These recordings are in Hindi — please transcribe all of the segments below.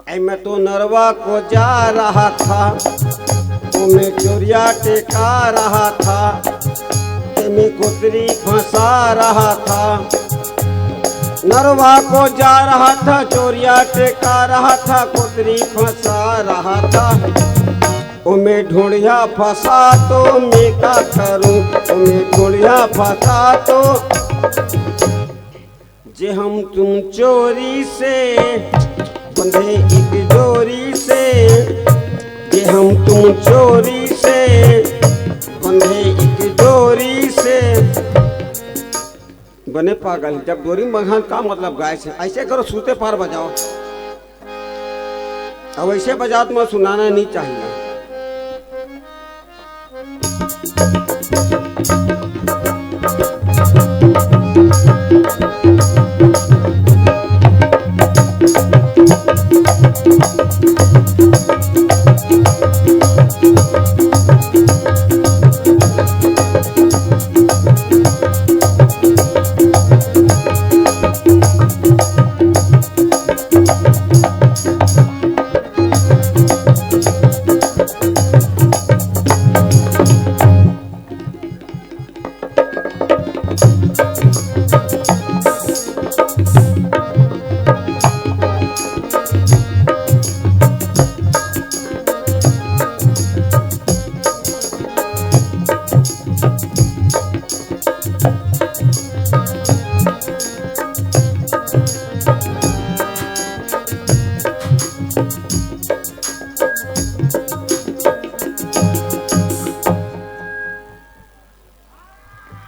ऐ मैं तो नरवा को जा रहा था, तो मैं चोरिया टेका रहा था, मैं कोतरी फंसा रहा था। नरवा को जा रहा था, चोरिया टेका रहा था, कोतरी फंसा रहा था। ओ मैं ढूंढिया फंसा तो मैं क्या करूं, ओ मैं ढूंढिया फंसा तो जे हम तुम चोरी से बंधे एक डोरी से, जे हम तुम चोरी से बंधे एक डोरी से। बने पागल, जब डोरी बंधा का मतलब गाय से। ऐसे करो, सूते पार बजाओ। अब ऐसे बजाओ तो मैं सुनाना नहीं चाहिए।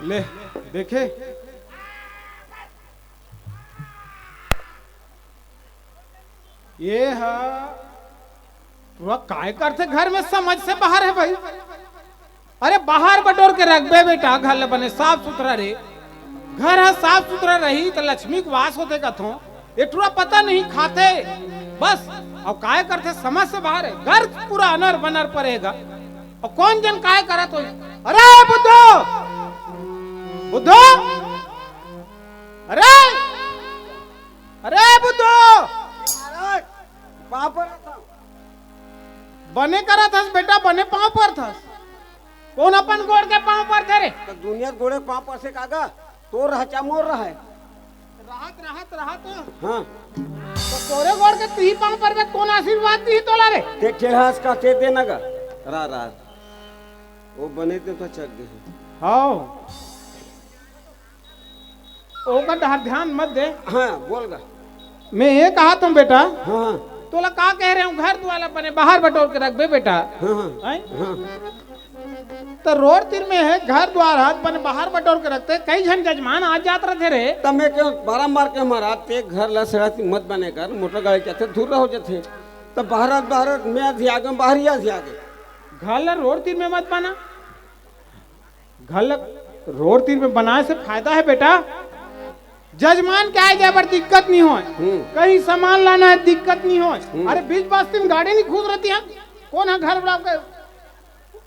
ले देखे, ये है वह काय करते घर में समझ से बाहर है भाई। अरे बाहर बटोर के रख बे बेटा, घर बने साफ सुथरा रे। घर है साफ सुथरा रही तो लक्ष्मी को वास होते कथो। एटुआ पता नहीं खाते बस। और काय करते समझ से बाहर है। घर पूरा अनर बनर पड़ेगा और कौन जन काय करा तो। अरे बुद्धो बुद्धो, अरे अरे बुद्धो, बने करा था बेटा, बने पांव पर था। कौन अपन गोड़ के पांव पर थे रे? तो दुनिया गोड़े पांव पर से कागा तो रहा चामोर रहा है। राहत हाँ, तो तोरे गोड़ के ती पांव पर में कौन आशीर्वाद दी तोला रे? ते ठेहास का ते देना गा रात वो बने थे तो चक गए। हाँ ओका ध्यान मत दे। हाँ बोल गा। मैं ये कहा तुम बेटा, हाँ तोला का कह रहे हूँ, घर द्वारा बने बाहर बटोर के रख बे बेटा। हाँ हाँ। तो रोड तीर में है घर द्वार हाथ बने बाहर बटोर के रखते। कई जन जजमान आज जात रहे रे। तब मैं क्यों बारम्बार के हमारा ते घर लसराती मत बने कर, मोटर गाड़ी जाते दूर रहो जाते। तब भारत में आधी आगे बाहर ही आगे। घर रोड तीर में मत बना। घर रोड तीर में बनाए से फायदा है बेटा। जजमान क्या है जाए पर दिक्कत नहीं हो, कहीं सामान लाना है दिक्कत नहीं हो। अरे बीच बस्ती में गाड़ी नहीं घूस रहती है। कौन है घर बड़ा के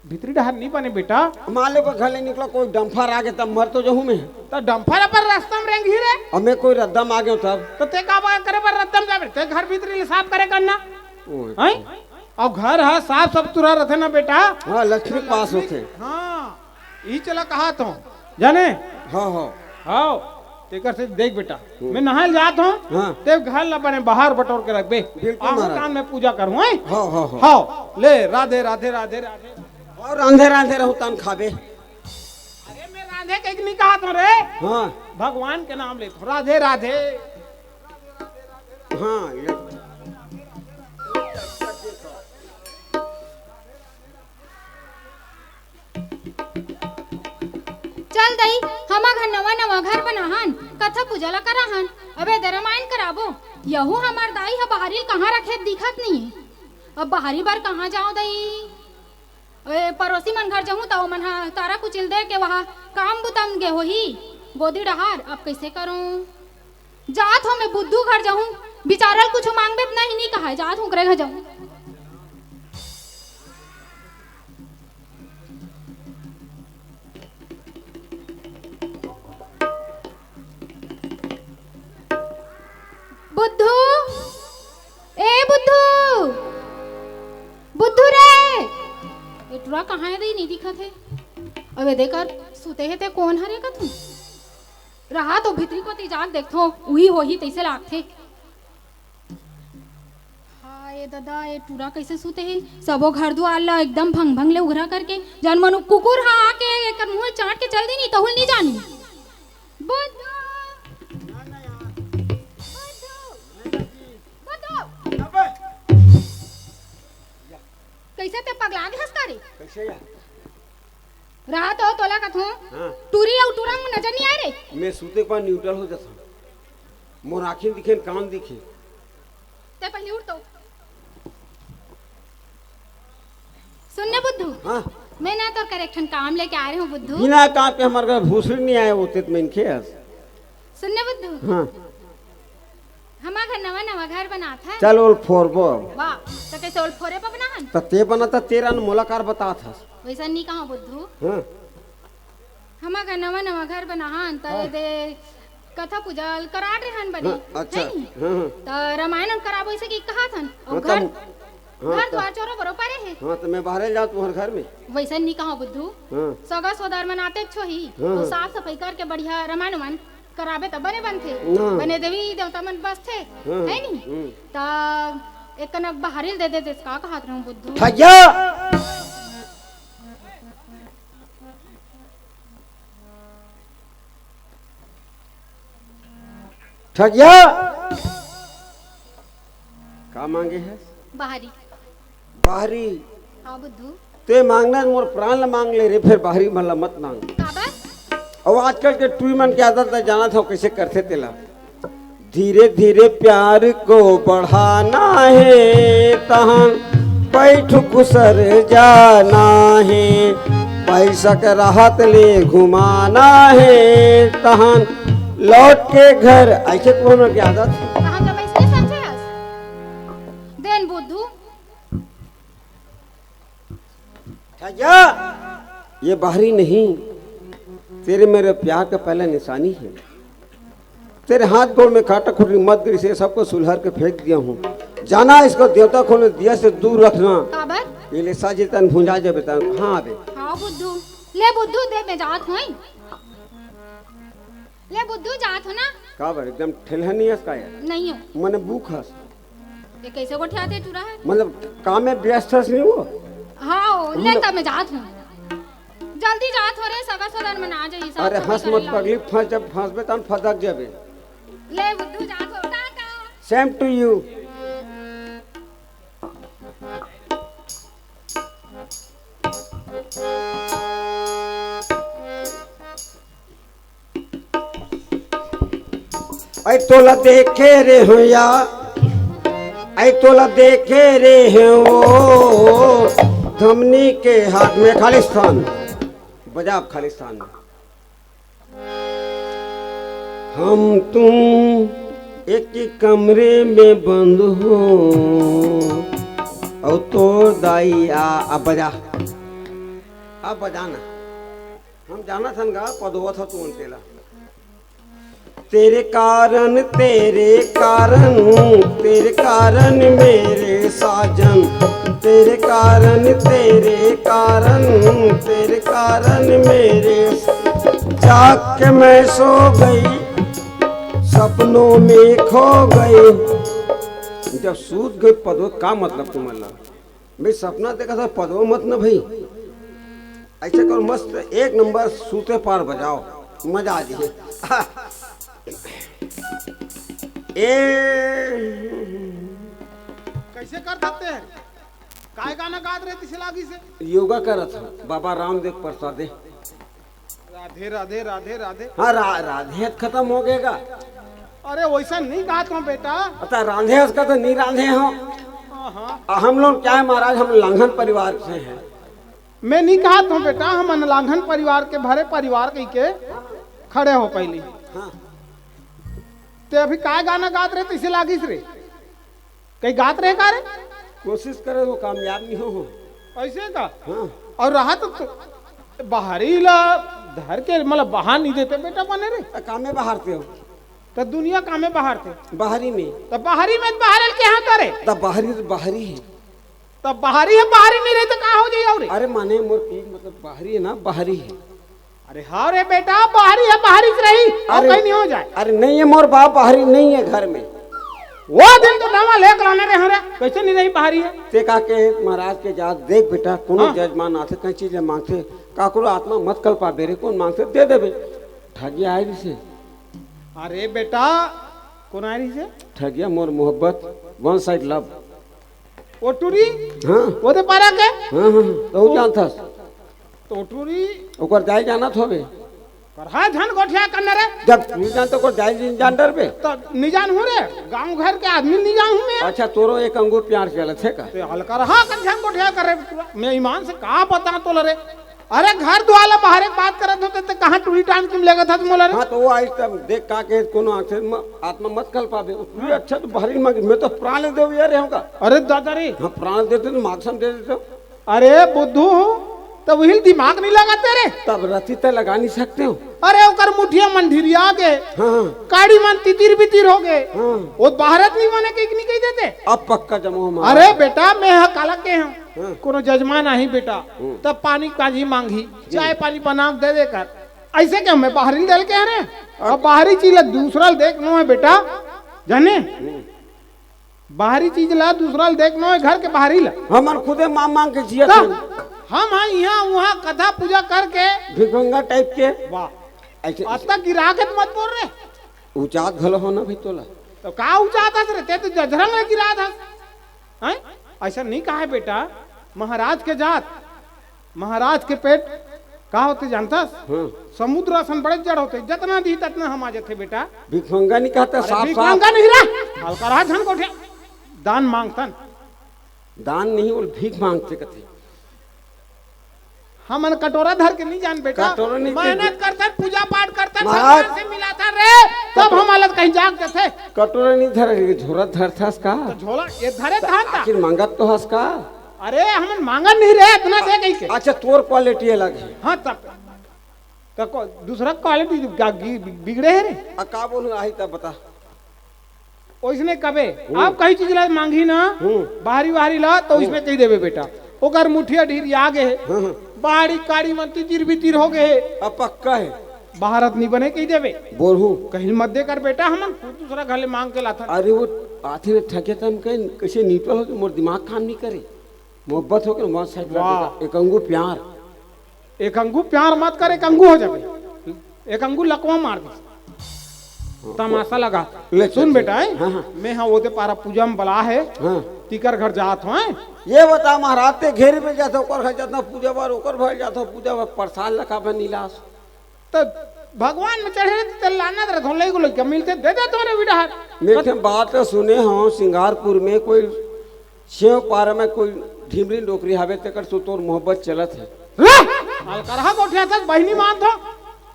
भीतरी डहर नहीं बने बेटा। मान लो घर ले निकला कोई डंफर आ गया तब मर तो जहूं में। तो डंफर पर रास्ता में रेंग ही रे। और मैं कोई रद्दम आ गया तब तो ते का करे पर रद्दम जावे ते घर भीतरी साफ करे करना हैं। और घर है साफ सुथरा रहते ना बेटा। हाँ लक्ष्मी पास होते। हाँ ई चला कहा तो जाने। हाँ हाँ हाँ तेकर से देख बेटा, मैं नहाल जात हूँ। हाँ। ते घर ला बने बाहर बटोर के रख बे। बिल्कुल आहो कान में पूजा करूँ हैं। हाँ हाँ हाँ। हाँ ले राधे राधे राधे राधे। और अंधे रहू तन खाबे। अरे मैं राधे कहीं नहीं कहा तो रे। हाँ भगवान के नाम ले तो राधे राधे। हाँ ये चल दई हमा घर नवा घर बनाहन, कथा पूजा ला कराहन। अबे दरमाइन कराबो। यहू हमार दाई ह बाहरी कहाँ रखे दिखत नहीं है। अब बाहरी बार कहाँ जाओ दई? पड़ोसी मन घर जाऊँ तो मन तारा कुचिल दे के वहाँ काम बुतम गे होही गोदी डहार। अब कैसे करूँ? जात हो मैं बुद्धू घर जाऊँ, बिचारल कुछ मांगबे नहीं कहा जात हूँ करे घर जाऊँ। बुद्धू, ए बुद्धू, टुरा कहाँ है दई नहीं दिखत है। अबे देकर सुते है ते कौन हरे का तू रहा तो भितरी को ती जाग देखो वही हो ही तैसे लागथे। हाय दादा ये टुरा कैसे सुते है सबो घर द्वार ला एकदम भंग भंग ले उघरा करके जन मनु कुकुर हा आके एकर मुंह चाट के चल दी नहीं तहुल नहीं जानी। बुद्धू कैसे ते पगला दे हंस करे कैसे यार रात हो तोला कथो हाँ टूरी और टूरा में नजर नहीं आ रे। मैं सूते के बाद न्यूट्रल हो जाता मोर आँखें दिखे कान दिखे ते पहले उठ तो सुनने बुद्धू हाँ मैं ना तो करेक्शन काम लेके आ रही हूँ बुद्धू। बिना काम के हमारे घर भूसड़ी नहीं आए होते तो मैं इनके सुनने बुद्धू हाँ हमारा घर नवा नवा घर बना था। चल ओल फोरबो वाह तो कैसे ओल फोरे पर बनाहन तो ते बना था तेरा न मुलाकार बता था वैसा नहीं कहा बुद्धू हाँ हमारा घर नवा नवा घर बनाहन तो हाँ। दे कथा पूजल करा रहे हन बड़ी हाँ, अच्छा है नी? हाँ हाँ तो रामायण कराबो ऐसे की कहा थन और हाँ, घर हाँ, घर द्वार चोरो बरोबर है हाँ तो मैं बाहर जाऊँ तुम्हारे घर में वैसा नहीं कहा बुद्धू हाँ सगा सोदार मनाते छो ही हाँ। तो साफ सफाई करके बढ़िया रामायण मन कराबे तो बने बनथे हाँ। बने देवी देवता मन बस थे हाँ। है नी तो एक कनक बाहरिल दे दे का कहत रहूं बुद्धू ठगिया ठगिया का मांगे है बाहरी बाहरी हाँ बुद्धू ते मांगना मोर प्राण ल मांग ले रे फिर बाहरी भला मत मांग। काबर और आजकल के टूई मन की आदत है जाना था कैसे करते तेला धीरे धीरे प्यार को बढ़ाना है तहाँ बैठ गुसर जाना है पैसा के राहत ले घुमाना है तहाँ लौट के घर ऐसे कौन की आदत है। कहाँ का वैसे समझे हस देन बुद्धू ठगिया ये बाहरी नहीं तेरे मेरे प्यार का पहला निशानी है। तेरे हाथ गोड़ में काटा खुटी मत गिरी से सबको सुलहर के फेंक दिया हूँ जाना इसको देवता को ने दिया से दूर रखना काबर ये ले साजी तन भुंजा जे बता हाँ आबे हाँ बुद्धू ले बुद्धू दे मैं जात हूँ ले बुद्धू जात हो ना काबर एकदम ठेलहन नहीं हस का यार नहीं हो मने भूख हस ये कैसे को ठियाते टूरा है मतलब काम में व्यस्त हस नहीं वो हाँ ले का मैं जात हूँ जल्दी जात हो रे सगा सोदर में ना जाइए अरे हंस मत पगली फंस जब फंसबे तन फदक जाबे ले बुद्धू जात हो टाटा सेम टू यू ऐ तोला देखे रे हो या ऐ तोला देखे रे हो धमनी के हाथ में खालिस्तान बजाब खालिस्तान में हम तुम एक ही कमरे में बंद हो और तो दाई अब बजाना हम जाना था गा पदवा था तू तेला तेरे कारण मेरे साजन तेरे कारण मेरे जाग के मैं सो गई सपनों में खो गई जब सूत गई पदो का मतलब तुम्हारा भाई सपना देखा था पदो मत ना भाई ऐसे करो मस्त एक नंबर सूते पार बजाओ मजा आ जाए कैसे कर सकते हैं काय गाना गात रहे तिसे लागी से योगा कर था बाबा रामदेव प्रसादे राधे राधे राधे राधे हाँ राधे खत्म हो गएगा अरे वैसा नहीं गात हूँ बेटा अतः राधे उसका तो नहीं राधे हो हाँ हम लोग क्या है महाराज हम लांघन परिवार से हैं मैं नहीं कहा हूँ बेटा हम अनलांघन परिवार के भरे परिवार कही के खड़े हो पहली हाँ ते अभी काय गाना गात रहे तिसे लागी रे कहीं गात रहे का रे कोशिश करे वो कामयाब नहीं हो ऐसे का हाँ और रहा तो बाहरी ला धर के मतलब बाहर नहीं देते बेटा बने रे तो काम में बाहर थे हो तो दुनिया का में बाहर थे बाहरी में तो बाहरी में बाहर के यहाँ करे तब बाहरी तो बाहरी है तो बाहरी है, बाहरी नहीं रहे तो कहाँ हो जाए और? अरे माने मोर पीक मतलब बाहरी है ना, बाहरी है। अरे हाँ रे बेटा, बाहरी है, बाहरी से रही और कहीं नहीं हो जाए। अरे नहीं है मोर बाप, बाहरी नहीं है घर में। वो दिन तो नवा लेकर लाने रहे हमारे, कैसे नहीं रही बाहरी है? ते का के महाराज के जात देख बेटा, कोनो हाँ। जजमान आते कई चीजें मांगते, काकरो आत्मा मत कल पा बेरे, कौन मांगते दे देबे। ठगिया आई से। अरे बेटा कौन आ रही से? ठगिया मोर मोहब्बत, वन साइड लव। ओ टूरी हाँ वो दे पारा के? हाँ हाँ तो जानता तो टूरी ओकर जाय जानत होबे। करहा झन गोठिया करने रे। जब नहीं जानते ओकर जाय जान डर बे। तो नहीं जान हूँ रे, गांव घर के आदमी नहीं जान हूँ मैं। अच्छा तोरो एक अंगूर प्यार चलत है का? तो हल्का रहा कर झन गोठिया करे मैं ईमान से कहाँ पता तो लरे। अरे घर द्वाला बाहर एक बात करत होते तो कहाँ टूरी टाइम किम लेगा था तुम लरे? हाँ तो वो आई तब देख का के कोनो आंखें आत्मा मत कल पाबे। तू अच्छा तो बाहरी मांग, मैं तो प्राण दे यार होगा। अरे दादा रे, हाँ प्राण देते तो मार्क्सम दे देते। अरे बुद्धू तो वही दिमाग नहीं लगाते रे। तब रति तक लगा नहीं सकते हो। अरे ओकर मुठिया मंदिरिया गए, हाँ काड़ी मन तितिर बितिर हो गए, हाँ वो बाहरत नहीं माने के नहीं कही देते। अब पक्का जमा हमारा। अरे बेटा मैं हा काला के हूँ, हाँ। कोनो जजमान आई बेटा तब पानी काजी मांगी, चाय पानी बना दे दे कर ऐसे क्या मैं बाहरी दल के हैं? अब बाहरी चीज ला दूसरा देखना है बेटा, जाने बाहरी चीज ला दूसरा देखना है, घर के बाहरी ला हमन खुदे मांग मांग के जिया तो थे। हम यहाँ वहाँ कथा पूजा करके भिखंगा टाइप के वाह ऐसे आज तक गिराकत मत बोल रहे। उचात भलो हो ना भाई तोला। तो का ऊंचा था रे, तो जजरंग में गिरा था हैं? ऐसा नहीं कहा है बेटा, महाराज के जात महाराज के पेट का होते जानता? हाँ समुद्र असन बड़े जड़ होते, जितना दी ततना हम आ जाते बेटा। भिखंगा नहीं कहता, साफ भिखमंगा साफ नहीं रहा, हल्का रहा झन कोठे दान मांगतन। दान नहीं बोल भीख मांगते कथे। हमन कटोरा धर के नहीं जान बेटा, कटोरा नहीं मेहनत करते पूजा पाठ करते महाराज। भगवान से मिलाता रे, तब हम अलग कहीं जागते थे। कटोरा नहीं धर, झोरा धर था का? तो झोला ये धरे धान था। आखिर मांगत तो हस का? अरे हमन मांगा नहीं रहे, इतना दे गई के। अच्छा तोर क्वालिटी अलग है। हाँ तब तो दूसरा क्वालिटी बिगड़े है रे। का बोलूं आई तब बता। ओइसने कबे आप कहीं चीज ला मांगी ना, बाहरी बाहरी ला तो इसमें कही देवे बेटा, ओकर मुठिया ढीर आगे है, बाहरी काड़ी मंती तीर बितिर हो गए, अब पक्का है भारत नहीं बने कही देवे। बोलू कहीं मत दे कर बेटा, हमन दूसरा घर ले मांग के लाथा। अरे वो आते ठगे तम कहीं कैसे नीपल हो, मोर दिमाग काम नहीं करे। मोहब्बत हो के मौत साइड वाह। एक अंगूर प्यार। एक अंगू प्यार मत कर, एक अंगू हो जावे, एक अंगू लकवा मार दी तमाशा लगा। ले सुन चल, बेटा है? हाँ, हाँ। मैं हाँ वो पारा पूजा में बला है, हाँ टीकर घर जात हो। ये बता महाराज ते घेर में जाता ओकर घर जाता पूजा बार ओकर भर जाता पूजा बार प्रसाद लखा बे नीलास। तो भगवान में चढ़े तो लाना रथ ले को लइका मिलते दे दे तुम्हारे बिडा। मेरे बात सुने हो सिंगारपुर में कोई शेव पारा में कोई ढीमरी नौकरी हवे तेकर सो तोर मोहब्बत चलत है। अलकरहा कोठिया तक बहिनी मान थो।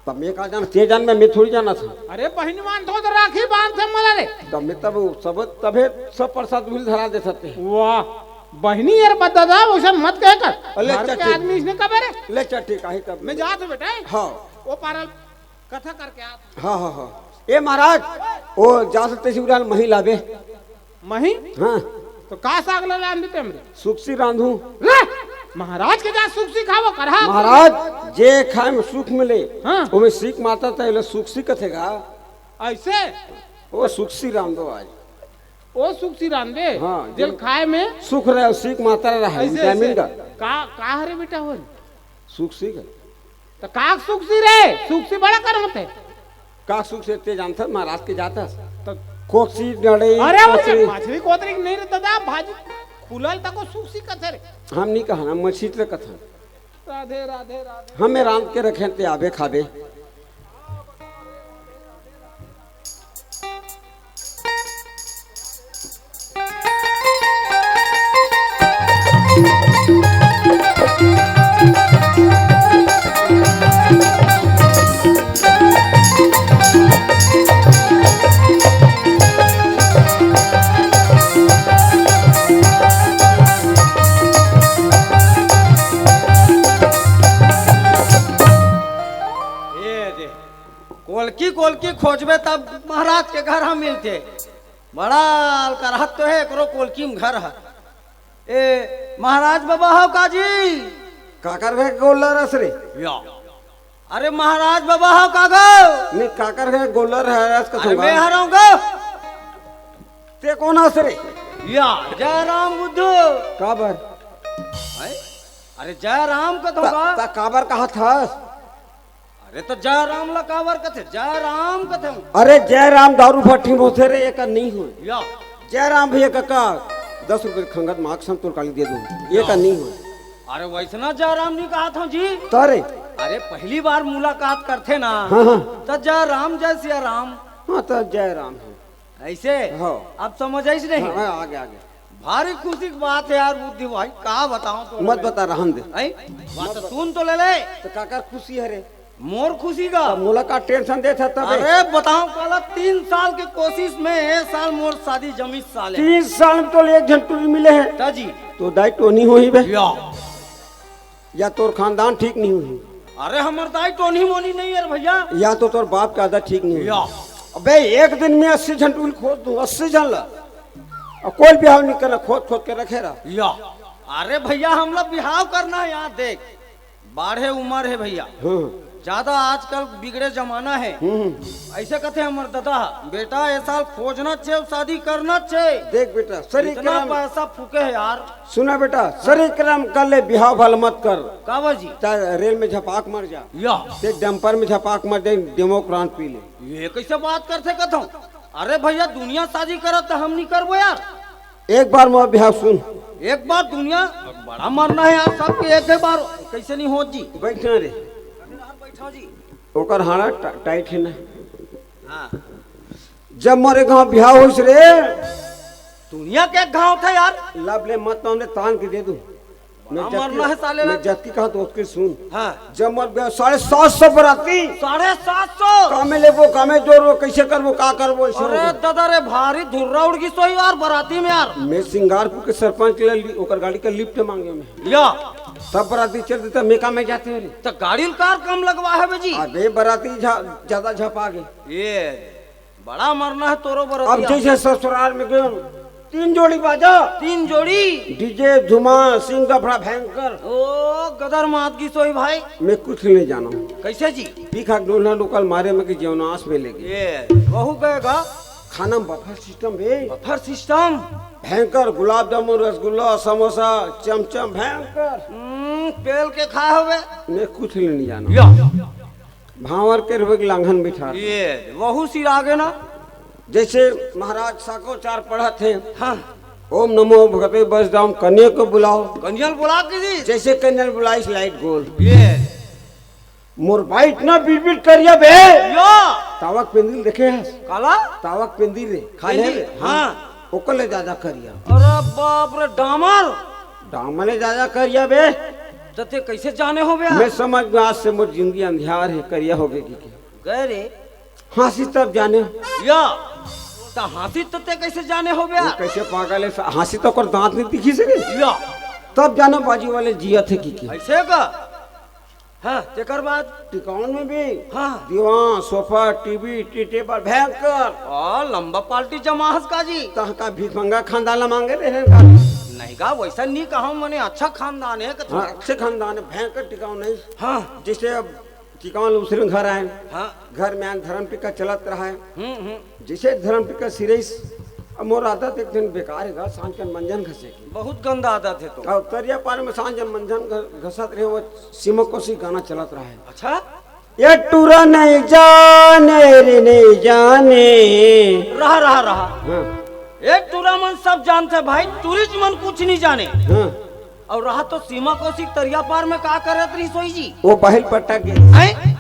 तब मैं का जान ते जान में मैं थोड़ी जाना था। अरे बहिनी मान थो तो राखी बांध थे मला रे। तब मैं तब सब तबे सब प्रसाद मिल धरा दे सकते हैं। वाह बहिनी यार बता दा वैसा मत कह कर, अले घर के चाची। आदमी इसने कबे रे। ले चल ठीक है तब मैं जात हूं बेटा। हाँ वो पारल कथा करके आ। हाँ हाँ हाँ ए महाराज वो जा सकते शिवराल मही लाबे। मही हाँ तो का साग ला लान देते हमरे सुखसी रांधू। रे महाराज के जा सुख सिखावो करहा। महाराज जे खाए में सुख मिले हाँ। वो सीख माता था सुखसी कथेगा। ऐसे वो सुखसी रांधो आज ओ सुख सी रांधे हाँ, दिल खाए में सुख रहे सीख माता रहा ऐसे विटामिन का का हरे बेटा हो सुख सी का तो का सुख सी रे, सुख सी बड़ा कर होते का सुख से ते जानता महाराज के जाता तो। कोसी डड़े अरे कोसी। मछली कोतरी नहीं रे दादा भाजी खुलल तक सुख सी कथे रे। हम नहीं कहा मछली तो कथा राधे राधे राधे। हमें रांध के रखे ते आबे खाबे। कोलकी खोजबे तब महाराज के घर हम मिलते। बड़ा अलकरहत तो है एकरो कोलकी में घर है। ए महाराज बाबा हो काजी काकर है गोलर रस रे या अरे महाराज बाबा हो कागो नहीं काकर है गोलर है रस का अरे मैं संगा हराऊंगा ते कौन हस रे या जय राम बुद्धू काबर अरे जय राम का तो ता काबर का हाथ हस अरे तो जय राम ला कावर कथे जय राम कथे अरे जय राम दारू भट्टी होते रे एक नहीं हो या जय राम भैया काका 10 रुपए खंगत मार्क्स तुर काली दे दूं ये का नहीं हो अरे वैसना जय राम नहीं कहा था जी तारे अरे पहली बार मुलाकात करते ना हाँ हाँ तो जय राम जय सिया राम हाँ तो जय राम है ऐसे हाँ। अब समझ आई नहीं हाँ, आगे आगे भारी खुशी की बात है यार बुद्धि भाई कहा बताऊं तो मत बता रहन दे बात तो सुन तो ले ले तो काकर खुशी है रे मोर खुशी का मुलाकात टेंशन दे था तब अरे बताओ कल 3 साल के कोशिश में ए साल मोर शादी जमी साल है 30 साल में तो एक झंटूरी मिले हैं ताजी तो दाई तो नहीं हुई बे या या तोर खानदान ठीक नहीं हुई अरे हमर दाई टोनी मोनी नहीं है रे भैया या तो तोर बाप का आदत ठीक नहीं हुई या अबे एक दिन में 80 झंटूरी खोद दूं 80 जन ला और कोई बिहाव नहीं करना खोद खोद के रखे रहा या अरे भैया हम लोग बिहाव करना है यहाँ देख बाढ़े उम्र है भैया हाँ ज्यादा आजकल बिगड़े जमाना है ऐसे कहते हमर दादा बेटा ये साल खोजना चाहिए शादी करना चाहिए देख बेटा सरी इतना करम पैसा फूके है यार सुना बेटा सरी करम कर ले बिहाव भल मत कर कावा जी चाहे रेल में झपाक मर जा या देख डंपर में झपाक मर जाए डेमोक्रांत पी ले ये कैसे बात करते कहता अरे भैया दुनिया शादी करत तो हम नहीं करबो यार एक बार मोर बिहाव सुन एक बार दुनिया बड़ा मरना है यार सबके एक ही बार कैसे नहीं हो जी बैठना रे बैठो जी ओकर हाड़ा टाइट है ना हाँ जब मोरे गांव बिहाव होइस रे दुनिया के गांव था यार लब ले मत ना तान के दे दूं बड़ा मरना है साले मैं ला। जत की कहा तो उसके सुन हाँ जब मोर बिहाव 750 बराती 750 कामे लेबो कामे जोड़बो कैसे करबो का करबो ऐसे अरे होबो। दादा रे भारी धुर्रा उड़ गई सोई यार बराती में यार मैं सिंगारपुर के सरपंच के लिए ओकर गाड़ी का लिफ्ट मांगे में या सब बराती चल देता मेका में जाते हैं रे तो गाड़ी कार कम लगवा है बे जी अबे बराती ज्यादा झपा गए ये बड़ा मरना है तोरो अब बराती जैसे ससुराल में गए 3 जोड़ी बाजा 3 जोड़ी डीजे धुमा सिंह दफड़ा भयंकर ओ गदर मात की सोई भाई मैं कुछ नहीं जाना हूँ कैसे जी पीखा डोलना लोकल मारे में कि जवनास में लेके ये बहु गएगा खाना में बफर सिस्टम है बफर सिस्टम भयंकर गुलाब जामुन रसगुल्ला समोसा चमचम भयंकर पेल के खाए हुए मैं कुछ नहीं जाना या भावर के रुपए लांघन बिठा ये बहु सिर आगे ना जैसे महाराज साको चार पढ़ा थे हाँ ओम नमो भगवते बस दाम कन्या को बुलाओ कंजल बुला के जी जैसे कन्या बुलाई लाइट गोल ये मोर भाई इतना बीट करिया बे या तावक पेंदिल देखे है काला तावक पेंदिल रे खाले रे हाँ ओकले ज्यादा करिया अरे बाप रे डामर डामले ज्यादा करिया बे तते कैसे जाने हो बे मैं समझ में आज से मोर जिंदगी अंधियार है करिया हो गई की गए रे हाँसी तब जाने या तो हाथी तते कैसे जाने हो बे वो कैसे पागल है हाँसी तो कर दांत नहीं दिखी सके या तब जाना बाजी वाले जिया थे की ऐसे का हाँ तेकर बाद टिकाउन में भी हाँ दीवान सोफा टीवी टी टेबल भयंकर और लंबा पार्टी जमाहस का जी कहाँ का भीख मंगा खानदान मांगे रहे नहीं का वैसा नहीं कहा मैंने अच्छा खानदान है हाँ, अच्छे खानदान है भयंकर टिकाऊ नहीं हाँ जैसे अब टिकाऊ दूसरे घर आए हाँ घर में आए धर्म पिका चलत रहा है जैसे धर्म पिका सिरेस अब मोर आदत एक दिन बेकार है घर सांझ के मंजन घसे की बहुत गंदा आदत है तो और तरिया पार में सांझ मंजन घसत रहे वो सिमक को सी गाना चलत रहा है अच्छा ये टूरा नहीं जाने रे नहीं जाने रहा हाँ एक टूरामन सब जानते भाई टूरिस्ट मन कुछ नहीं जाने हाँ और रहा तो सीमा कौशिक तरिया पार में का करत रही सोई जी वो बहल पटक गए हैं?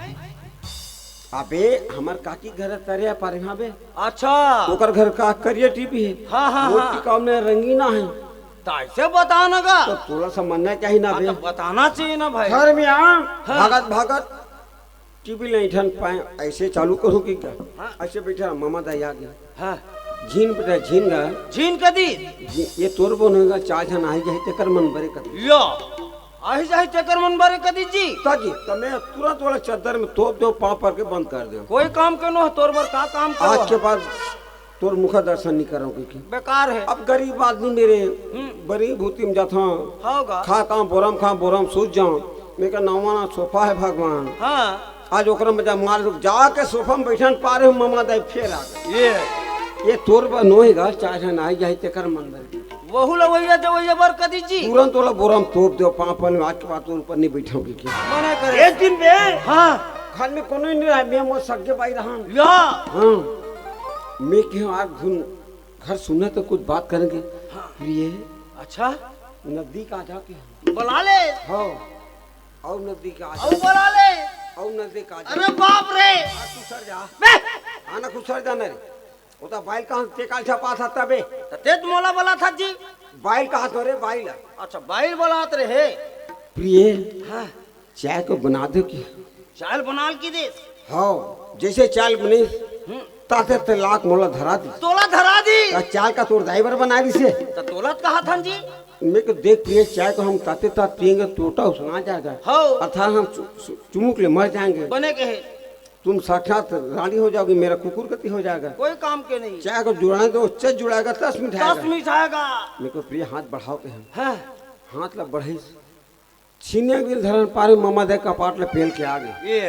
अबे हमार काकी घर तरिया पार यहाँ बे अच्छा ओकर घर का करिया टीवी है हाँ हाँ वो हाँ टिकाऊ में रंगीना है तो ऐसे बताना का तो थोड़ा सा मनना चाहिए ना हाँ, बे तो बताना चाहिए ना भाई घर में आ हाँ। भागत टीवी नहीं ठन पाए ऐसे चालू करूँ की क्या हाँ। ऐसे बैठा मामा दाई आ गया हाँ झीन बेटा झीन गा झीन कदी ये तोर बोन होगा चार जन आई जाए तेकर मन बरे कर यो आही जाही तेकर मन बारे कदी जी ताकि तमे तुरंत वाला चादर में तोप दो पाँव पर के बंद कर दो कोई काम के नो तोर बर का काम करो आज के बाद तोर मुख दर्शन नहीं करो की बेकार है। अब गरीब आदमी मेरे बड़ी भूति में जाता होगा। खा बोरम सूझ जाऊं मैं का नवाना सोफा है भगवान। हाँ आज ओकरा में जा मार जाके सोफा में बैठन पारे हूँ मामा दाई फेर आ गए। ये तोर बनोएगा चाहे ना जाए तेकर मन भर वहु लवैया जवैया बर कदी जी तुरंत वाला बोरम तोप दो पापन आज के बाद ऊपर नहीं बैठाऊंगी क्या मना करे। एक दिन बे हाँ घर में कोनो नहीं रहा मैं वो सगे बाई रहा या हाँ मैं क्यों आज धुन घर सुने तो कुछ बात करेंगे प्रिय अच्छा नदी का जाके बुला ले। हाँ और नदी का औ बुला ले। और नदी का अरे बाप रे तू सर जा आना कुछ सर जाना रे वो तो बाइल कहाँ ते काल छपा था तबे तेज मोला बोला था जी। बाइल कहाँ तो रे बाइल अच्छा बाइल बोलात रहे। प्रिय हाँ चाय को बना दो की चाल बनाल की दे। हाँ जैसे चाल बनी ताते ते लाख मोला धरा दी तोला धरा दी। चाय का तोड़ ड्राइवर बना दी से तो तोलत कहा था जी। मैं को देख प्रिय चाय को हम ताते तात पियेंगे टूटा सुना जाएगा हो अर्थात हम चुमुक ले मर जाएंगे बने के है। तुम साक्षात रानी हो जाओगी मेरा कुकुर गति हो जाएगा। कोई काम के नहीं। चाय को जुड़ाए तो चच जुड़ाएगा 10 मिनट 10 मिनट आएगा। मेरे को प्रिय हाथ बढ़ाओ के हम हाँ हाथ ला बढ़े छीने गिर धरन पारे मामा दे कपाट ले पेल के आगे ये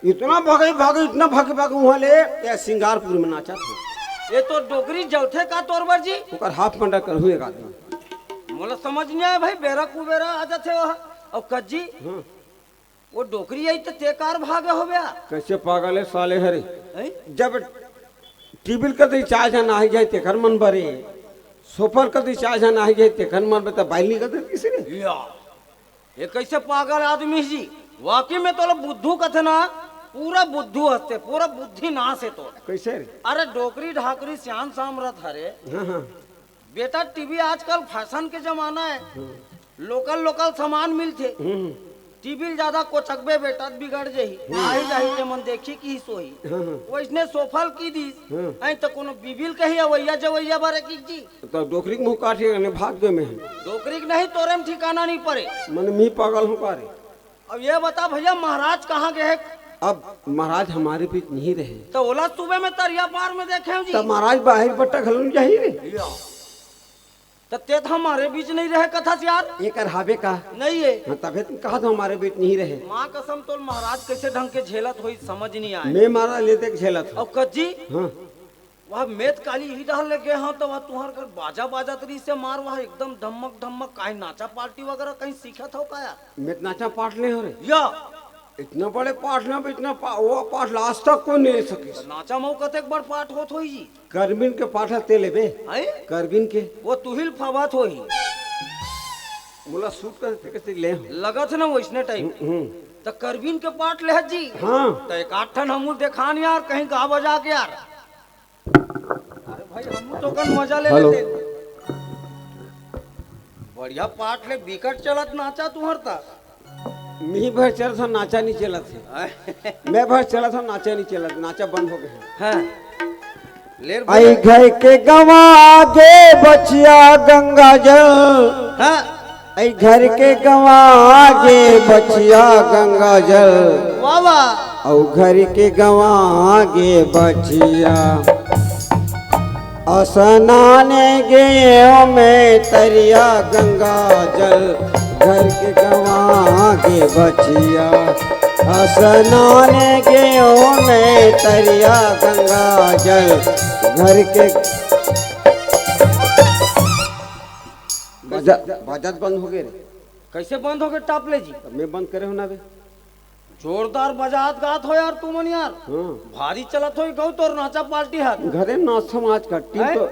इतना भागे इतना भागे वहाँ ले या सिंगारपुर में नाचा था। ये तो डोगरी जलथे का तोरबर जी ओकर हाफ मंडा कर हुए आदमी मोला समझ नहीं आया भाई बेरा कुबेरा आ जाते हो और कज्जी हाँ वो डोकरी आई तो तेकार भागे हो गया। कैसे पागल है साले हरे हैं? जब टीबिल कर दी चाय जाना आ जाए तेकर मन भरे सोफर कर दी चाय जाना आ जाए तेकर मन भरे तो बाइली कर दे किसी ने या ये कैसे पागल आदमी जी वाकई में तो बुद्धू कथे ना पूरा बुद्धू हंसते पूरा बुद्धि नाश है तो कैसे रे अरे डोकरी ढाकरी श्याम शाम रथ हरे हाँ हाँ बेटा टीवी आजकल फैशन के जमाना है लोकल सामान मिलते टीवी ज्यादा कोचकबे बेटा बिगड़ जही आई जाही जे मन देखी की सोही वैसने सोफल की दी ऐ तो कोनो बिबिल कही अवैया जवैया बारे की जी तो डोकरी के मुंह काटे ने भाग्य में है डोकरी के नहीं तोरे में ठिकाना नहीं पड़े। मन मी पागल हूँ पारे अब ये बता भैया महाराज कहाँ गए हैं? अब महाराज हमारे बीच नहीं रहे तो ओला सुबह में तरिया पार में देखे हैं जी तब महाराज बाहर बट्टा खलन जाही रे तो ते तो हमारे बीच नहीं रहे कथा से यार एक हावे का नहीं है। हाँ तबे तुम कहा तो हमारे बीच नहीं रहे माँ कसम तो महाराज कैसे ढंग के झेलत हुई समझ नहीं आए। मैं मारा लेते झेला था अब कज्जी हाँ वह मेत काली ही डाल लगे हाँ तो वह तुम्हार कर बाजा बाजा तरी से मार वह एकदम धमक कहीं नाचा पार्टी वगैरह कहीं सीखा था क्या मैं नाचा पाठ ले हो रे या इतना बड़े पाठ ना वो पाठ लास्ट तक को नहीं ले सके नाचा मऊ कतेक बड़ पाठ होत होई जी करबिन के पाठ ते लेबे हैं करबिन के वो तुहिल फवात होई बोला सूट कर कैसे ले लगत ना वैसने टाइम तो करबिन के पाठ ले जी हाँ तो एक आठन हमू देखान यार कहीं गा बजा के यार अरे भाई हमू तो कन मजा ले हेलो। लेते बढ़िया पाठ ले विकट चलत नाचा तुहर ता मी भर चला था नाचा नहीं चला थे मैं भर चला था नाचा नहीं चला नाचा बंद हो गया हाँ लेर आई घर के गवा गे बचिया गंगा जल हाँ आई घर के गवा गे बचिया गंगा जल वाह वाह और घर के गवा गे बचिया असनाने गे में तरिया गंगा जल घर के गवा गे बचिया असनाने गे में तरिया गंगा जल घर के बाजात बंद हो गए रे कैसे बंद हो गए टापले जी तब मैं बंद करे हो ना बे जोरदार बजात गात हो यार तू मन यार हाँ भारी चलत हो गौ तोर नाचा पार्टी हाथ घरे नाश्ता आज का टीम तो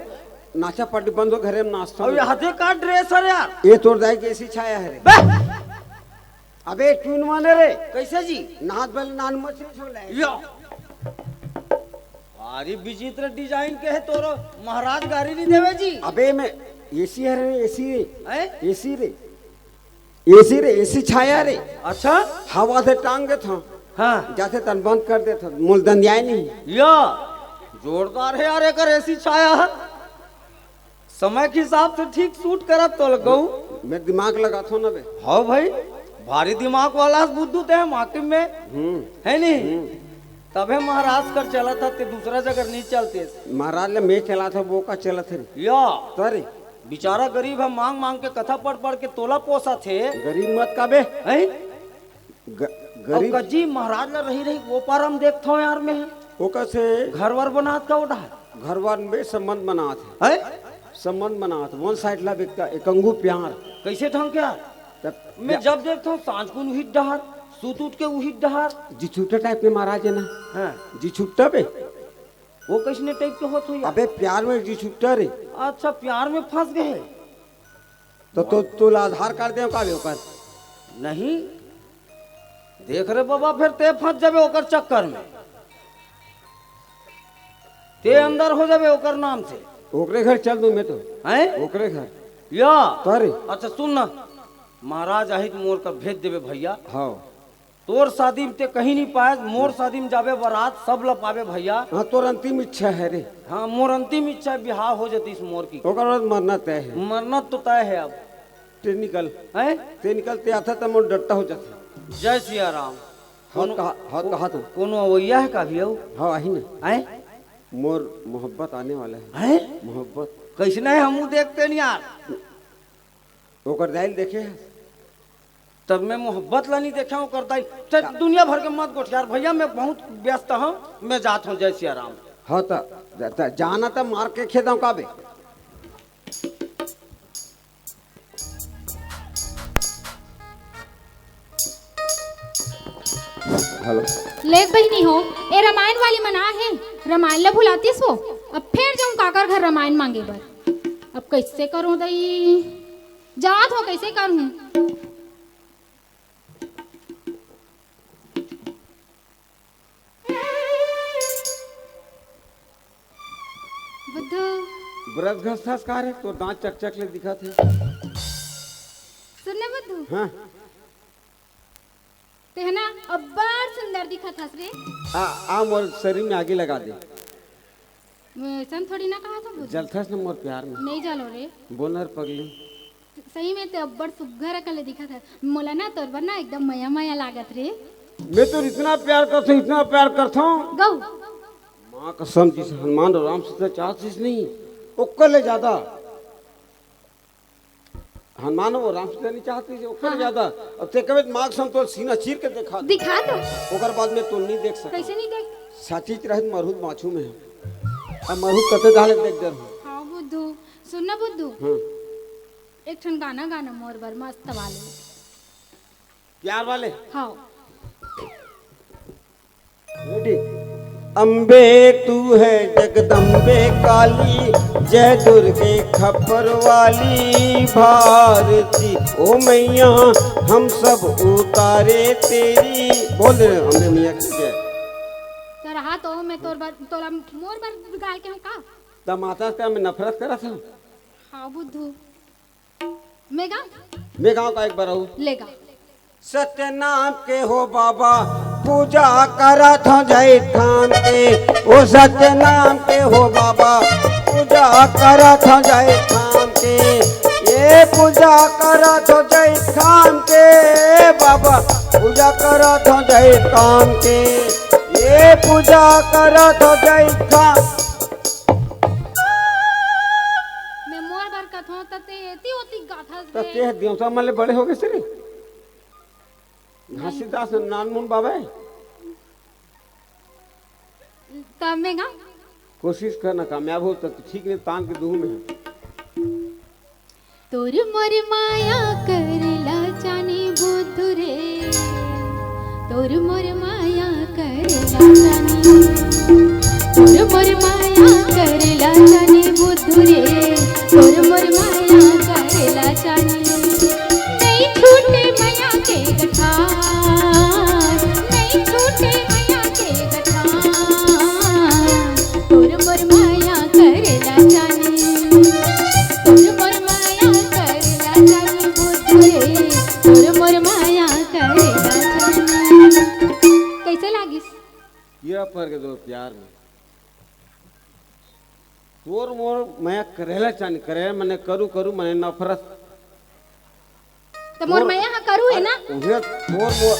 नाचा पार्टी बंद हो घरे में नाश्ता अब हाथे का ड्रेस है यार ये तोड़ जाए कैसी छाया है रे बे! अबे ट्यून माने रे कैसे जी नाथ बल नान मछली छोले यो भारी विचित्र डिजाइन के है तोरो महाराज गाड़ी नहीं देवे जी अबे मैं एसी है रे एसी रे हैं? एसी रे एसी रे एसी छाया रे अच्छा हवा से टांग दे था हाँ जाते तन बंद कर दे था मूल दंदिया नहीं या जोरदार है यार एक ऐसी छाया है समय के हिसाब से ठीक सूट करब तो लगऊ मैं दिमाग लगा था ना बे हाँ भाई भारी दिमाग वाला बुद्धू ते माकिम में है नहीं तबे महाराज कर चला था ते दूसरा जगह नहीं चलते। महाराज ने मैं चला था वो का चला थे या तरे बेचारा गरीब है, मांग मांग के कथा पढ़ पढ़ के तोला पोसा थे। गरीब मत का बे हैं? गरीब अब कजी महाराज ला रही रही वो पार हम देखते हो यार में वो कैसे घर वर बनात का उठा घरवार में संबंध बना थे है। संबंध बना था वन साइड ला बिकता एक अंगू प्यार कैसे ढंग के यार तब मैं जब देखता हूँ सांझ को उहित डहार सूत उठ के उहित डहार। जी छुट्टा टाइप के महाराज है ना हाँ जी छुट्टा बे वो किसने टाइप के होत हो यार? अबे प्यार में जी छुट्टा रे अच्छा प्यार में फंस गए तो आधार कार्ड दे का बे ओकर नहीं देख रहे बाबा फिर ते फंस जाबे ओकर चक्कर में, ते अंदर हो जाबे ओकर नाम से। ओकरे घर चल दूं मैं तो हैं ओकरे घर या तरे अच्छा सुन ना महाराज आहित मोर का भेज देवे भैया। हाँ तोर शादी में ते कहीं नहीं पाए, मोर शादी में जाबे बारात सब ला पावे भैया। हाँ तोर अंतिम इच्छा है रे हाँ मोर अंतिम इच्छा है बिहार हो जाती इस मोर की। ओकर बाद मरना तय है मरना तो तय है अब। ते निकल हैं ते निकलते आता तो मोर डरता हो जाता जय सिया राम। हाथ कहा तो कोनो अवैया है का भी हो? हाँ आही ना हैं मोर मोहब्बत आने वाला है हैं मोहब्बत कैसने है हमू देखते नहीं यार। ओकर दाइल देखे है तब मैं मोहब्बत ला नहीं देखा हूँ करता ही दुनिया भर के मत गोठ यार भैया मैं बहुत व्यस्त हूँ मैं जाता हूँ जय सिया राम। हाँ तो जाना तो मार के खेदा का बे हेलो लेख बहनी हो ए रामायण वाली मना है रामायण ला भुलातीस हो। अब फिर जाऊं काकर घर रामायण मांगे बर अब कैसे करूं दई जात हो कैसे करूं। बुद्धू ब्रज घस संस्कार है तो दांत चक चक ले दिखा थे सुनने बुद्धू हाँ ते है ना अब बड़ सुंदर दिखत हस रे। आ मोर शरीर में आगे लगा दे ऐसा थोड़ी ना कहा था बुद्धू जलथस न मोर प्यार में नहीं जालो रे बोनर पगली सही में ते अब्बड़ सुग्घर कले दिखत है मोला ना तोर बर ना एकदम मया मया लागत रे। मैं तो इतना प्यार करता हूँ इतना प्यार करता हूँ गौ माँ कसम जिस हनुमान और राम से चाहती नहीं ओकर ले ज्यादा हनुमान और राम से नहीं चाहती ओकर ले ज्यादा अब ते कबे माँ कसम तो सीना चीर के देखा दे। दिखा दो ओकर बाद में तो नहीं देख सका कैसे नहीं देख साचीच रहत मरहुत माछू में अब मरहुत कते डाले देख दर हाँ बुद्धू सुनना बुद्धू हां एक ठन गाना गाना मोर बर मस्त वाले प्यार वाले हाँ रेडी अम्बे तू है जगदम्बे काली जय दुर्गे खप्पर वाली भारती ओ मैया हम सब उतारे तेरी बोल रहे अम्बे मैया की जय। तेरा हाथ हो मैं तोला मोर बर गाल के हम का तब माता से मैं नफरत करा था हाँ बुद्धू मैं गा मैं गाँव का एक बार हूँ लेगा सत्य नाम के हो बाबा पूजा करा था जय थान के ओ सत्य नाम के हो बाबा पूजा करा था जय थान के ये पूजा करा था जय थान के बाबा पूजा करा था जय थान के ये पूजा करा था जय थान। मैं मोर बर कथो तते एती होती गाथा तो ते दिवसा मले बड़े हो गए सरी घासीदास नानमुन बाबा तब मैं गा कोशिश करना कामयाब हो तो ठीक नहीं तान के दूह में तोर मोर माया करला जाने बुद्धू रे तोर मोर माया करला जाने तोर मोर माया करला जाने बुद्धू रे तोर मोर माया करला जाने नहीं छूटे माया के गठार नहीं छूटे माया के गठार तोर मोर माया करला जाने तोर मोर माया करला जाने बुद्धू रे तोर मोर माया करला जाने। कैसे लागिस ये पर के दो प्यार में तोर मोर मैं करेला चानी करे मने करू करू मने नफरत तो मोर माया हाँ करू है ना उहे तोर मोर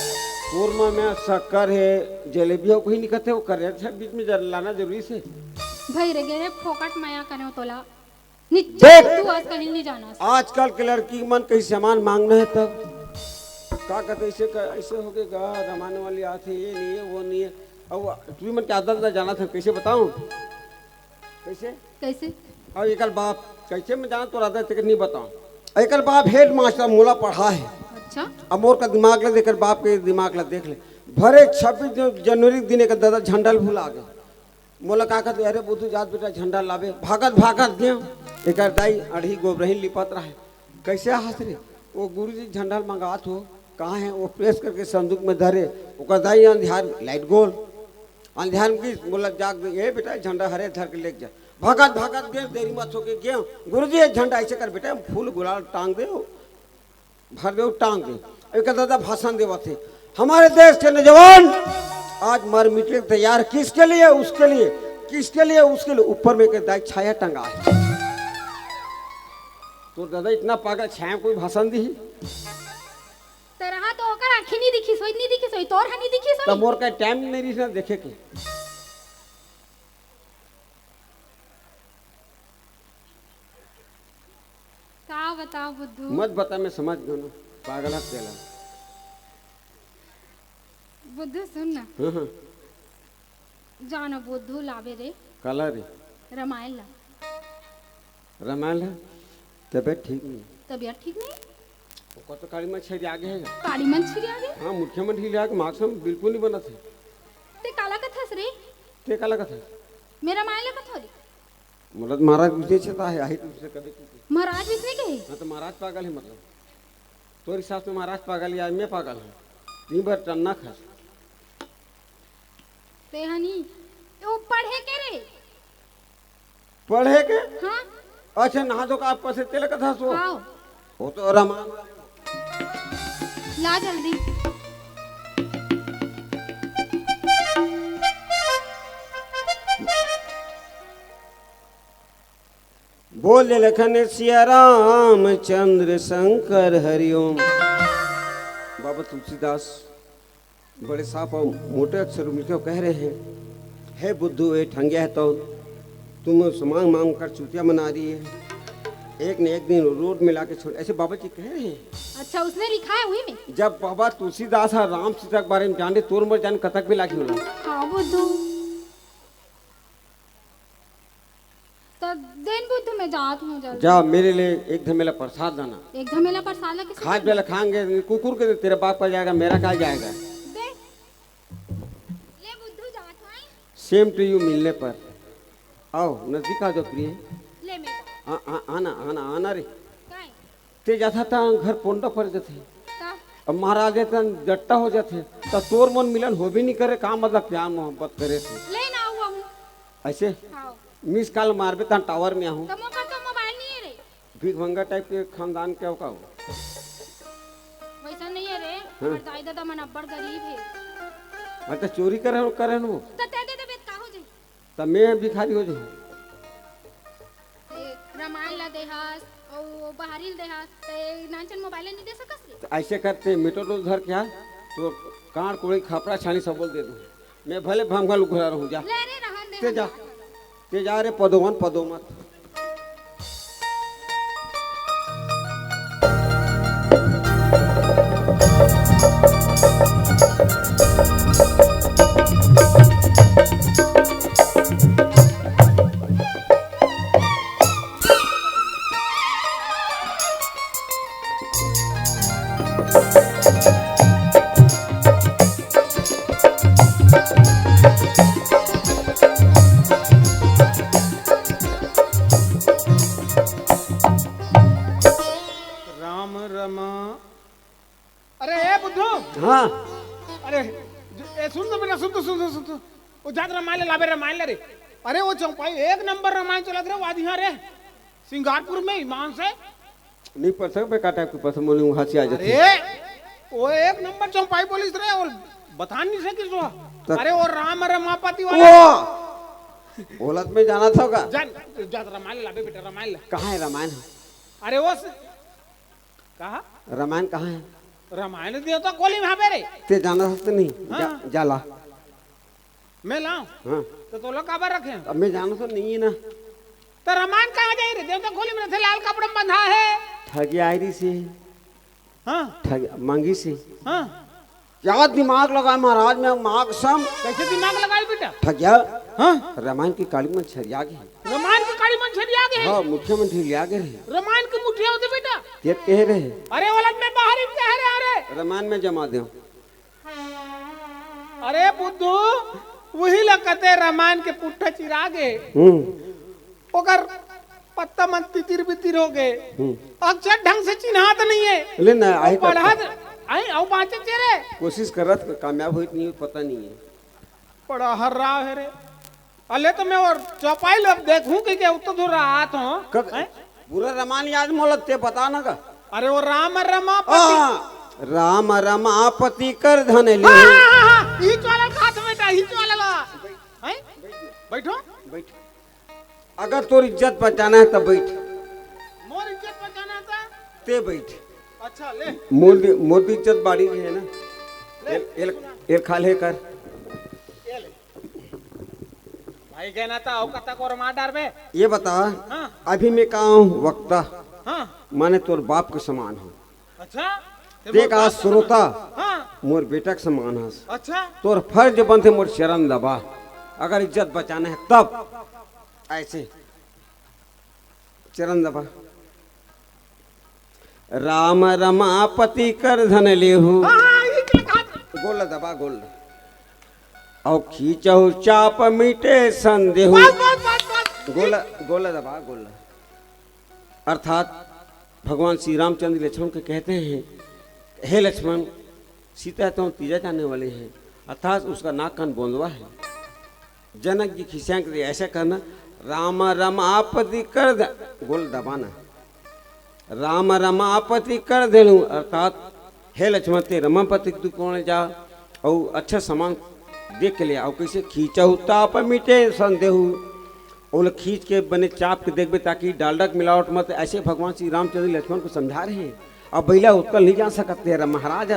कोरमा में शक्कर है, जलेबी हो कोई निकलते हो करे अच्छा बीच में लाना जरूरी से। भाई रे गे फोकट माया करे तोला देख। निश्चय तू आज कहीं नहीं जाना। आजकल के लड़की मन कहीं सामान मांगना है तब का कहते ऐसे हो गया रमाने वाली आती है, ये नहीं है वो नहीं है। अब तू मन क्या आदत जाना था कैसे बताऊं कैसे कैसे और एक बाप कैसे मैं जाना तो राधा तक नहीं बताऊं। एक बाप हेड मास्टर मोला पढ़ा है। अच्छा अब मोर का दिमाग ले देकर बाप के दिमाग ला देख ले भरे 26 जनवरी दिन का दादा झंडा भूला गए। मोला का कहते अरे बुद्धू जात बेटा झंडा लावे भागत गए। एक दाई अढ़ी गोबरही लिपत रहा है कैसे हंस रे वो गुरुजी झंडा मंगात हो कहाँ है वो प्रेस करके संदूक में धरे ओकर दाई अंधियार लाइट गोल अंधियार में की बोला जाग ये बेटा झंडा हरे धर के लेके जा भागत गए देरी मत हो के गए गुरुजी ये झंडा ऐसे कर बेटा फूल गुलाल टांग दे भर दे टांग दे। एक दादा भाषण देवा थे हमारे देश के नौजवान आज मर मिटने तैयार किसके लिए उसके लिए किसके लिए उसके लिए ऊपर में दाई छाया टंगा है। तो दादा इतना पागल छाया कोई भाषण दी तरह तो ओकर आंखें नहीं दिखी सोई तोर हनी दिखी सोई तब मोर का टाइम नहीं रही ना देखे के। का बताओ बुद्धू मत बता मैं समझ गया ना पागल है तेला। बुद्धू सुन ना हाँ जानो बुद्धू लावे रे कलर रे रामायण ला रामायण है तबियत ठीक नहीं तबीयत ठीक नहीं वो तो काली में छेड़ आगे है काली मंछी आ गई हाँ मुख्यमंत्री ले आके मार्क्स में बिल्कुल नहीं बना थे ते काला कथास रे ते काला कथा मेरा मायला कथोरी मतलब महाराज विजय छता है आई तुमसे कभी महाराज इसने के हाँ तो महाराज पागल है मतलब तो हिसाब से महाराज पागल या मैं पागल हूँ दिन भर टन्ना खस ते हनी वो पढ़े के रे पढ़े के हाँ अच्छा नहा धो का आप से तेल कथा सो आओ वो तो रामायण ला जल्दी बोले लखन सिया राम चंद्र शंकर हरिओम। बाबा तुलसीदास बड़े साफ और मोटे अक्षर में क्यों कह रहे हैं हे बुद्धू ए ठंगिया है तो तुम मांग मांग कर चुतिया मना रही है एक न एक दिन रोड में लाके छोड़ ऐसे बाबा जी कह रहे हैं। अच्छा उसने लिखा है वही में जब बाबा तुलसीदास और राम सीता के बारे में जाने तोर मर जान कतक भी लाखी होला हाँ बुद्धू तो दिन बुद्धू में जात हूँ जल्दी जा मेरे लिए एक धमेला प्रसाद लाना एक धमेला पर साला किस खाद बेला खाएंगे कुकुर के तेरे बाप का जाएगा मेरा क्या जाएगा। दे ले बुद्धू जात हूँ सेम टू यू मिलने पर आओ नजदीक आ जाओ प्रिय ले मेरा आना आना आना रे काय ते जाता था घर पोंडा पर जाते ता अब महाराज जट्टा हो जाते तो तोर मन मिलन हो भी नहीं करे काम मतलब प्यार मोहब्बत करे थे ले ना हुआ हूँ ऐसे हाँ मिस कॉल मारबे ता टावर में आहूं तो मोकर तो मोबाइल नहीं है रे भीख भंगा टाइप के खानदान क्या का हो वैसा नहीं है रे हमार दाई दादा मन अब्बड़ गरीब है अच्छा चोरी करे वो तो ते दे दे का हो जाए तब मैं भिखारी हो जाऊं रामायण ला देहास और बहारिल देहास ते नाचन मोबाइल नहीं दे सकस रे तो ऐसे करते मिटो तो घर क्या तो कांड कोड़ी खपरा छानी सब बोल दे दूं मैं भले भंगल घुरा रहूं जा ले रे रहन दे ते जा रे पदोमन पदोमत राम रमा अरे ए बुद्धू हाँ अरे ए सुन तो बेटा सुन तो वो जात रामायण लावे रामायण रे अरे वो चौपाई एक नंबर रामायण चलत रे वाद यहाँ रे सिंगारपुर में ईमान से नहीं पढ़ सकते बेकार टाइप के पसंद बोलूँ हंसी आ जाती अरे वो एक नंबर चौपाई पुलिस रे और बता नहीं सकी सो अरे वो राम रमापति वाला वो बोलत में जाना था का जान जात रामायण लावे बेटा रामायण ला कहाँ है रामायण अरे वो कहा रामायण कहाँ है रामायण दियो तो गोली वहां पे रे ते जाना सकते नहीं हाँ। जाला मैं लाऊं हाँ तो तो लोग काबर रखे हैं? अब मैं जाना तो नहीं है ना तो रामायण कहाँ जाए रे? देव तो गोली में थे लाल कपड़े में बंधा है। ठगी आयरी से हाँ ठग मांगी से हाँ क्या दिमाग लगा महाराज में माग सम कैसे दिमाग लगाई बेटा? ठगिया हाँ रामायण की काली मन छरिया गई रामायण की काली मंछरी आ गई। हाँ मुख्यमंत्री लिया गए रहे रामायण की मुठिया होती बेटा। ते कह रहे अरे ओलट में बाहर ही कह रहे अरे रामायण में जमा दो अरे बुद्धू वही लगते रामायण के पुट्ठा चिरागे ओकर पत्ता मन तितिर बितिर हो गए अक्षर ढंग से चिन्हात नहीं है ले ना आई पढ़ा आई औ बाचे चेरे कोशिश करत कामयाब हुई नहीं पता नहीं है पढ़ा हर रहा है रे। अले तो मैं और चौपाई लब देखूं कि क्या उत्तर दूर रात हो कब पूरा रामायण याद मोलत ते बता ना का अरे वो राम रमा राम रमापति कर धन ले ही वाला खात बेटा ही वाला हैं बैठो बैठ अगर तोर इज्जत बचाना है तब बैठ मोर इज्जत बचाना था ते बैठ अच्छा ले मोदी इज्जत बाड़ी है ना एल खा ले कर ये ले भाई कहना था औ कता को मार डार बे ये बता हाँ अभी मैं कहा हूँ वक्ता हाँ माने तोर बाप के समान हूँ अच्छा देख आज श्रोता हाँ मोर बेटा के समान हस अच्छा तोर फर्ज बनते मोर चरण दबा अगर इज्जत बचाना है तब ऐसे चरण दबा राम रमापति कर धन लेहू हाँ ये क्या खात गोल दबा गोल और खींचहु चाप मीटे संदेहु बस बस बस बस गोला गोला दबा गोला अर्थात भगवान श्री रामचंद्र लक्ष्मण को कहते हैं हे लक्ष्मण सीता तो तीजा जाने वाले हैं अर्थात उसका नाक कान बोंदवा है जनक जी खिसियां के ऐसा करना राम रमापति कर दे गोल दबाना राम रमापति कर दे अर्थात हे लक्ष्मण ते रमापति तू कौन जा और अच्छा सामान देख के ले और कैसे खींचहु ताप मिटे संदेहु और खींच के बने चाप के देखबे ताकि डालडा के मिलावट मत ऐसे भगवान श्री रामचंद्र लक्ष्मण को समझा रहे हैं अब बैला उत्कल नहीं जा सकते हैं महाराज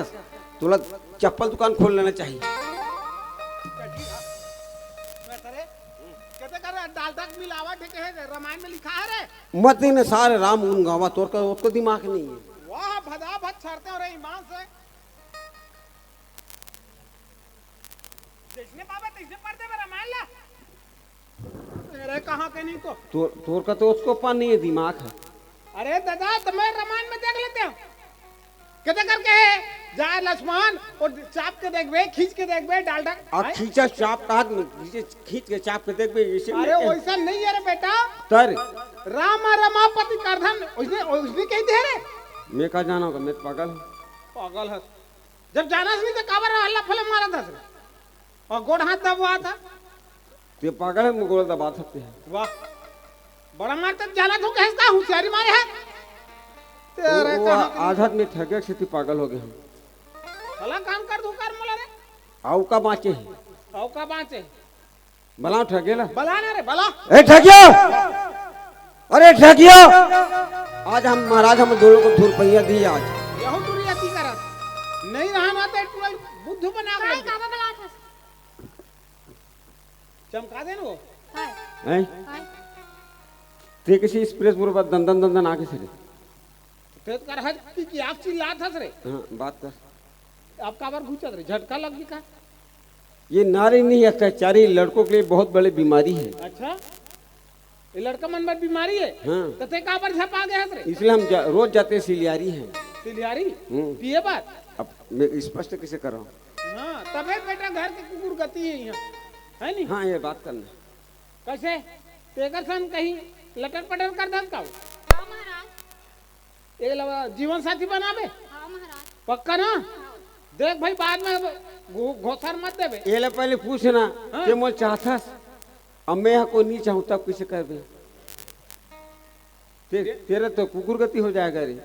तुला चप्पल दुकान खोल लेना चाहिए कहते कर डालडा की मिलावट है कहे रामायण में लिखा है रे मत ने सारे राम उन गावा तोड़ कर उसको दिमाग नहीं है वाह भदा भद छड़ते हो रे ईमान से जैसने बाबा तैसे पढ़ते में रामायण ला अरे कहाँ के नहीं तो तोड़ का तो उसको पा नहीं है दिमाग है अरे दादा तुम्हें रामायण में देख लेते हो कहते करके है जा लक्ष्मण और चाप के देखबे खींच के देखबे डालडा और खींचा चाप का खींच के चाप के देखबे इसे अरे वैसा नहीं है रे बेटा तर राम रमापति करधन उसने कही दे रे मैं कहा जाना होगा मैं तो पागल हूँ पागल है जब जाना नहीं तो काबर हल्ला फले मारा था और गोड़ हाथ दबवा था ये पागल है मुगल दबा सकते हैं वाह बड़ा मारता जाना तो कैसा होशियारी मारे है तेरे वो आधार में ठगे से पागल हो गए हम भला काम कर दू कर मोला रे आउ का बाँचे है औ का बाँचे भला ठगे ला बला ना रे बला ए ठगिया अरे ठगिया आज हम महाराज हम दोनों को धूल पहिया दी आज यहू तुरी अति करत नहीं रहा ना तो टुल बुद्धू बना काय के काबा बला था चमका दे वो काय हैं काय ते किसी एक्सप्रेस पूरा दंदन दंदन आगे से तेज कर हज की आग चिल्ला था रे हाँ बात कर अब काबर घुचत रे झटका लग गई का ये नारी नहीं अत्याचारी लड़कों के लिए बहुत बड़ी बीमारी है अच्छा ये लड़का मन में बीमारी है हाँ तो ते काबर झपा गया रे इसलिए हम रोज जाते हैं सिलियारी हैं सिलियारी हम्म। पिए बात अब मैं स्पष्ट कैसे कर रहा हूँ हाँ तबे बेटा घर के कुकुर गति है यहाँ है नहीं हाँ ये बात करना कैसे तेकर सन कहीं लटर पटर कर दन का हां महाराज ये लवा जीवन साथी बनावे हां महाराज पक्का ना देख भाई बाद में घोसर मत देवे ये ले पहले पूछना हाँ। कि मैं चाहता अब मैं यहाँ को नहीं चाहूँ तब कैसे कर दे तेरा तो कुकुर गति हो जाएगा रे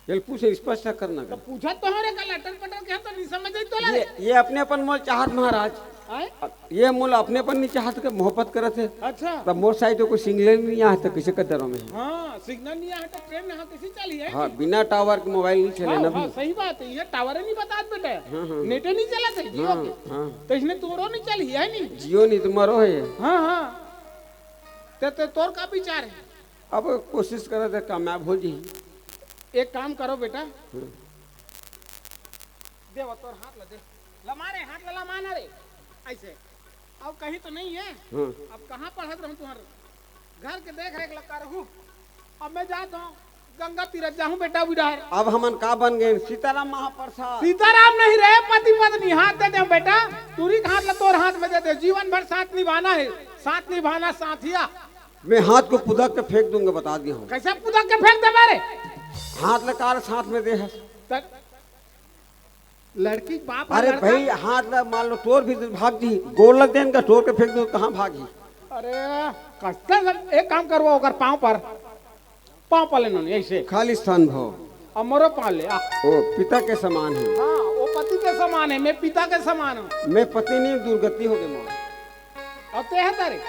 ये पूछ स्पष्ट करना तो पूछा तो हमारे का लटर पटर क्या तो नहीं समझ आई तो ये अपने अपन मोल चाहत महाराज आए? ये मोल अपने पर नीचे हाथ के मोहब्बत करे थे अच्छा तब मोर साइड कोई सिग्नल नहीं यहाँ तो किसे कदरों में है। हाँ सिग्नल नहीं है तो ट्रेन यहाँ किसी चली है हाँ बिना टावर के मोबाइल नहीं चले ना हाँ, भी। सही बात है ये टावर नहीं बता बेटा हाँ। नेटे नहीं चला थे जियो हाँ, के हाँ। तो इसने तोरो नहीं चली है नहीं जियो नहीं तुम्हारो है ये। हाँ हाँ ते तोर का विचार है अब कोशिश करे थे कामयाब हो जी। एक काम करो बेटा दे वो तोर हाथ दे लमारे हाथ लला माना रे ऐसे अब कहीं तो नहीं है हाँ। अब कहाँ पढ़त रहूं तुम्हारे घर के देख रेख लगा रहूं अब मैं जाता हूँ गंगा तीरथ जाऊं बेटा बिडार अब हमन का बन गए सीताराम महाप्रसाद। सीताराम नहीं रहे पति पत्नी हाथ दे दे बेटा तुरी हाथ ला तोर हाथ में दे दे जीवन भर साथ निभाना है साथ निभाना साथिया मैं हाथ को पुदक के फेंक दूंगा बता दिया हूँ। कैसे पुदा के फेंक दे मारे हाथ लकार साथ में दे है। लड़की बाप अरे लड़का- भाई हाथ ल मान लो तोर भी भाग जी गोल लग देन का तोड़ के फेंक दो कहाँ भागी। अरे एक काम करवा होकर पाँव पर पाँव पाले नहीं ऐसे खाली स्थान भाव अब मरो पाल ले ओ पिता के समान है। हाँ वो पति के समान है मैं पिता के समान हूँ मैं पति नहीं दुर्गति हो गई माँ। अब ते है तारे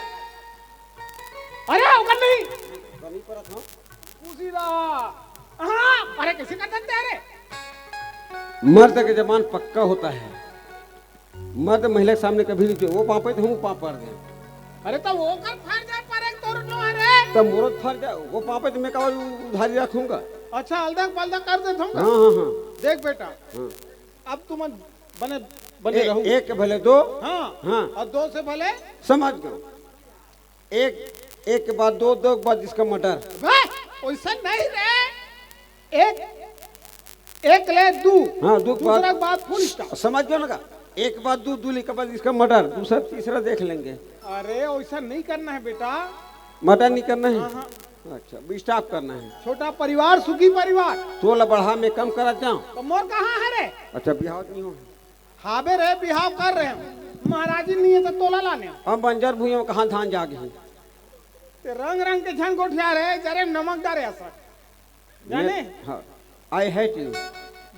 अरे होकर नहीं पूछी रहा हाँ अरे कैसे कर सकते हैं अरे मर्द का जबान पक्का होता है। मर्द महिला के सामने कभी नहीं वो पापे तो हम पापड़ दे अरे तो वो कर फाड़ जाए पर एक तो नो अरे तब मुरत फर जाए वो पापे तो मैं कहा उधारी रखूंगा। अच्छा अलदक बलदक कर दे तुम हाँ हाँ हाँ देख बेटा हाँ। अब तुम बने बने रहो एक के भले दो हाँ हाँ और दो से भले समझ गए। एक के बाद दो के बाद जिसका मटर वैसा नहीं रे एक ले दू हाँ दो दूसरा बाद के बाद फुल स्टॉप समझ गए ना एक के बाद दूली के बाद इसका मटर दूसरा तीसरा देख लेंगे। अरे वैसा नहीं करना है बेटा मटर नहीं करना है। हाँ। अच्छा स्टॉप करना है। छोटा परिवार सुखी परिवार तोला बढ़ा में कम करा जाऊं। तो मोर कहाँ है रे अच्छा बिहाव नहीं हो हाबे रे बिहाव कर रहे हैं महाराजी नहीं है तो तोला लाने हम बंजर भूइयों कहाँ धान जागे हैं। ते रंग रंग के झंग उठिया रहे जरे नमक डारे असर जाने हाँ आई हेट यू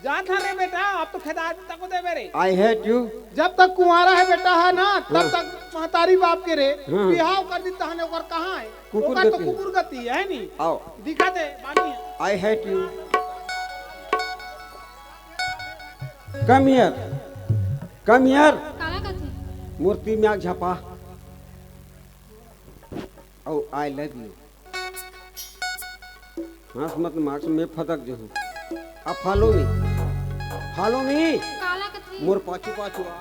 जा था रे बेटा अब तो खेदार तक दे बेरे आई हेट यू। जब तक कुंवारा है बेटा है ना तब हाँ। तक महतारी बाप के रे हाँ। बिहाव कर दी तहने ओकर कहाँ है कुकुर ओकर तो गति है। कुकुर गति है नी आओ दिखा दे बानी है I hate you. Come here काला कथी मूर्ति में आग झपा ओ आई लव यू। हंस मत मार्क्स में फदक जो हूँ अब फॉलो मी काला कथी मोर पाछू पाछू आ